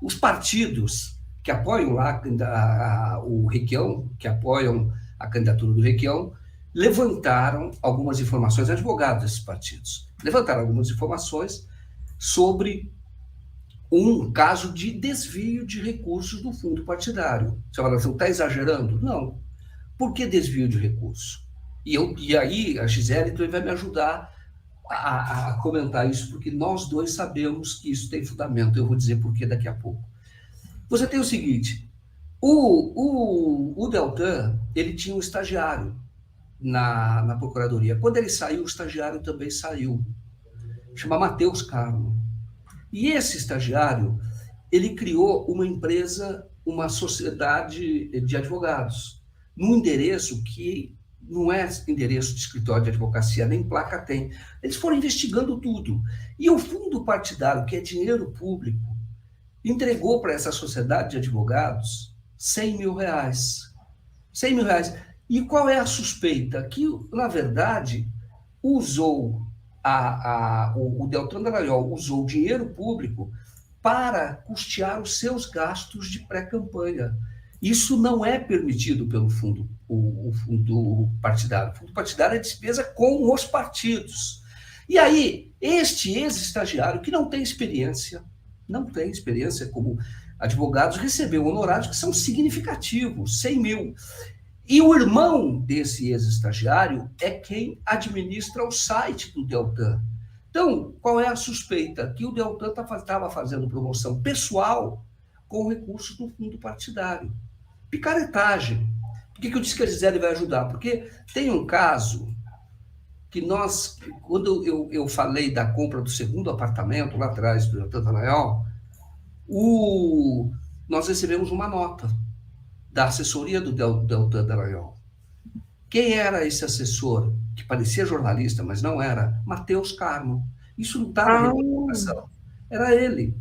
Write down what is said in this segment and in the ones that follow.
Os partidos que apoiam lá o Requião, que apoiam a candidatura do Requião, levantaram algumas informações, advogados desses partidos, levantaram algumas informações sobre um caso de desvio de recursos do fundo partidário. Você fala assim, está exagerando? Não. Por que desvio de recursos? E aí a Gisele então, vai me ajudar a comentar isso, porque nós dois sabemos que isso tem fundamento. Eu vou dizer por que daqui a pouco. Você tem o seguinte, o Deltan, ele tinha um estagiário na Procuradoria. Quando ele saiu, o estagiário também saiu. Chama Matheus Carmo. E esse estagiário, ele criou uma empresa, uma sociedade de advogados, num endereço que não é endereço de escritório de advocacia, nem placa tem. Eles foram investigando tudo. E o fundo partidário, que é dinheiro público, entregou para essa sociedade de advogados 100 mil reais. 100 mil reais. E qual é a suspeita? Que, na verdade, usou o Deltan Dallagnol usou o dinheiro público para custear os seus gastos de pré-campanha. Isso não é permitido pelo fundo, o fundo partidário. O fundo partidário é despesa com os partidos. E aí, este ex-estagiário, que não tem experiência como advogados, recebeu honorários que são significativos, 100 mil. E o irmão desse ex-estagiário é quem administra o site do Deltan. Então, qual é a suspeita? Que o Deltan estava fazendo promoção pessoal com recursos do fundo partidário. Picaretagem. Por que eu disse que a Gisele vai ajudar? Porque tem um caso que nós, quando eu falei da compra do segundo apartamento lá atrás do Deltan Dallagnol, nós recebemos uma nota da assessoria do Deltan Dallagnol. Quem era esse assessor, que parecia jornalista, mas não era? Matheus Carmo. Isso não estava na regulamentação. Era ele.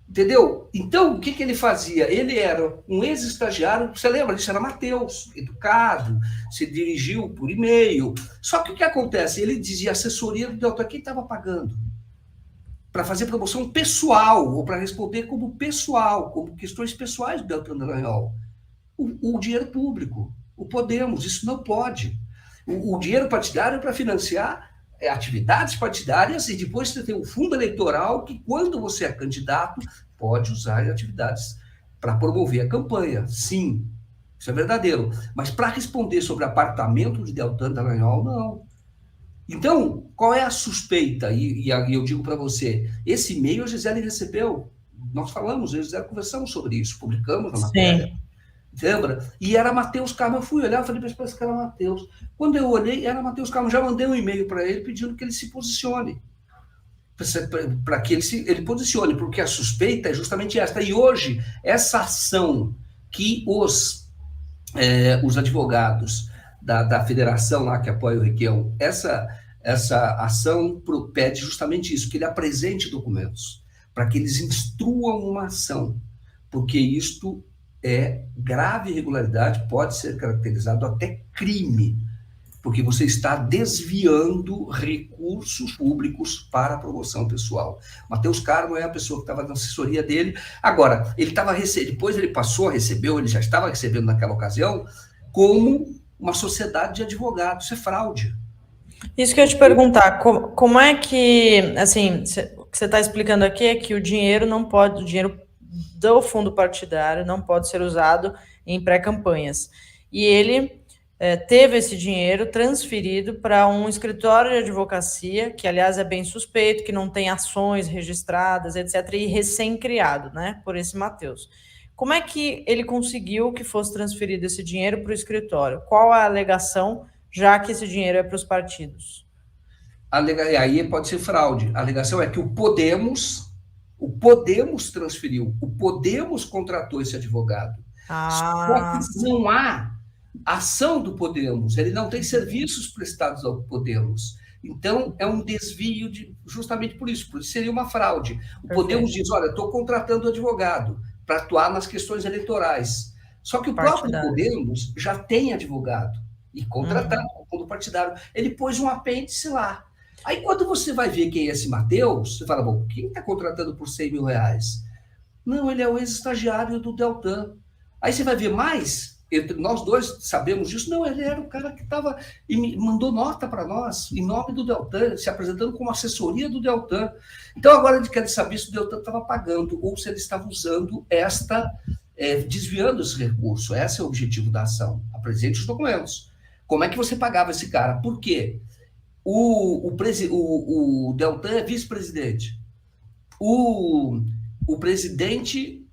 Entendeu? Então, o que ele fazia? Ele era um ex-estagiário, você lembra disso? Era Matheus, educado, se dirigiu por e-mail. Só que o que acontece? Ele dizia assessoria do Deltan, quem estava pagando? Para fazer promoção pessoal, ou para responder como pessoal, como questões pessoais do Deltan Dallagnol. O dinheiro público, o Podemos, isso não pode. O dinheiro partidário é para financiar atividades partidárias e depois você tem um fundo eleitoral que, quando você é candidato, pode usar em atividades para promover a campanha. Sim, isso é verdadeiro. Mas para responder sobre apartamento de Deltan Dallagnol, não. Então, qual é a suspeita? E eu digo para você, esse e-mail a Gisele recebeu. Nós falamos, eu e a Gisele conversamos sobre isso, publicamos na matéria. Sim. Lembra? E era Matheus Carmo. Eu fui olhar e falei, parece que era Matheus. Quando eu olhei, era Matheus Carmo. Já mandei um e-mail para ele pedindo que ele se posicione. Para que ele posicione, porque a suspeita é justamente esta. E hoje, essa ação que os advogados da federação lá que apoia o Requião, essa ação pede justamente isso, que ele apresente documentos, para que eles instruam uma ação, porque isto é grave irregularidade, pode ser caracterizado até crime, porque você está desviando recursos públicos para a promoção pessoal. Matheus Carmo é a pessoa que estava na assessoria dele. Agora, ele estava depois ele passou a receber, ele já estava recebendo naquela ocasião, como uma sociedade de advogados. Isso é fraude. Isso que eu ia te perguntar, como é que, assim, o que você está explicando aqui é que o dinheiro do fundo partidário não pode ser usado em pré-campanhas. E ele teve esse dinheiro transferido para um escritório de advocacia, que, aliás, é bem suspeito, que não tem ações registradas, etc., e recém-criado, né, por esse Matheus. Como é que ele conseguiu que fosse transferido esse dinheiro para o escritório? Qual a alegação, já que esse dinheiro é para os partidos? Aí pode ser fraude. A alegação é que o Podemos transferiu, o Podemos contratou esse advogado. Só que não há ação do Podemos, ele não tem serviços prestados ao Podemos. Então, é um desvio justamente por isso seria uma fraude. O Podemos diz, olha, estou contratando advogado para atuar nas questões eleitorais. Só que o próprio Podemos já tem advogado e contratado com o fundo partidário. Ele pôs um apêndice lá. Aí, quando você vai ver quem é esse Matheus, você fala, bom, quem está contratando por 100 mil reais? Não, ele é o ex-estagiário do Deltan. Aí você vai ver mais, entre nós dois sabemos disso, não, ele era o cara que estava e me mandou nota para nós, em nome do Deltan, se apresentando como assessoria do Deltan. Então agora ele quer saber se o Deltan estava pagando ou se ele estava usando desviando esse recurso. Esse é o objetivo da ação. Apresente os documentos. Como é que você pagava esse cara? Por quê? O Deltan é vice-presidente. O presidente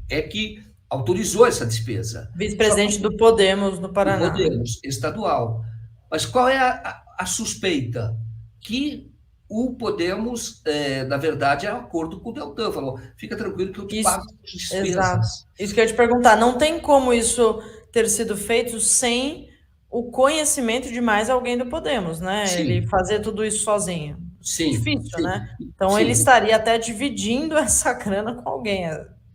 é que autorizou essa despesa. Vice-presidente do Podemos no Paraná. Do Podemos, estadual. Mas qual é a suspeita? Que o Podemos, na verdade, é um acordo com o Deltan. Falou, fica tranquilo que eu te pago as despesas. Exato. Isso que eu ia te perguntar. Não tem como isso ter sido feito sem o conhecimento de mais alguém do Podemos, né? Sim. Ele fazer tudo isso sozinho. Sim. Difícil, Sim. Né? Então Sim. Ele estaria até dividindo essa grana com alguém.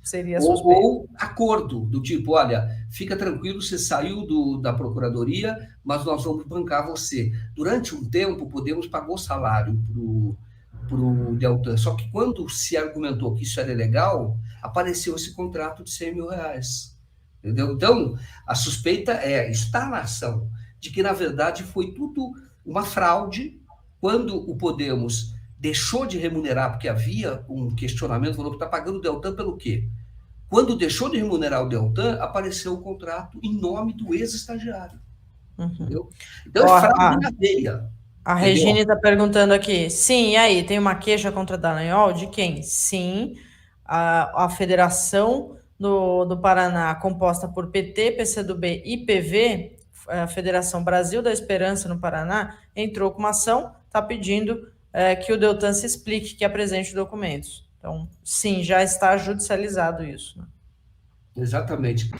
Seria suspeito. Ou acordo, do tipo, olha, fica tranquilo, você saiu da Procuradoria, mas nós vamos bancar você. Durante um tempo, o Podemos pagou salário para o Deltan, só que quando se argumentou que isso era ilegal, apareceu esse contrato de R$100 mil. Entendeu? Então, a suspeita está na ação, de que, na verdade, foi tudo uma fraude, quando o Podemos deixou de remunerar, porque havia um questionamento, falou que está pagando o Deltan pelo quê? Quando deixou de remunerar o Deltan, apareceu o contrato em nome do ex-estagiário. Entendeu? Então, é fraude na veia. A Regine está perguntando aqui, sim, e aí, tem uma queixa contra a Dallagnol? De quem? Sim, a Federação do Paraná, composta por PT, PCdoB e PV, a Federação Brasil da Esperança no Paraná, entrou com uma ação, está pedindo que o Deltan se explique, que apresente documentos. Então, sim, já está judicializado isso. Né? Exatamente.